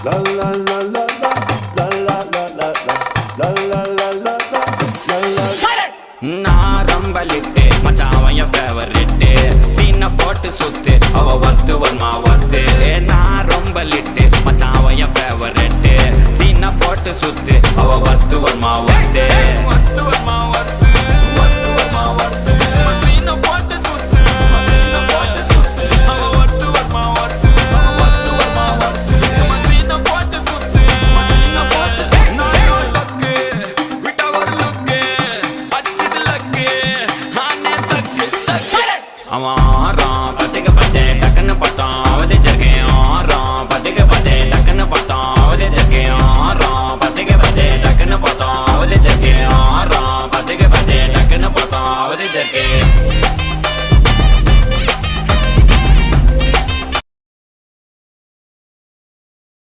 La la la la la la la la la la la la la la la. Silence. நான் ரொம்ப lid மச்சான் அவன் என் ஃபேவரிட்டு சீனை போட்டு சுத்து அவ ஒத்து வருமா ஒத்து நான் ரொம்ப லிட்டு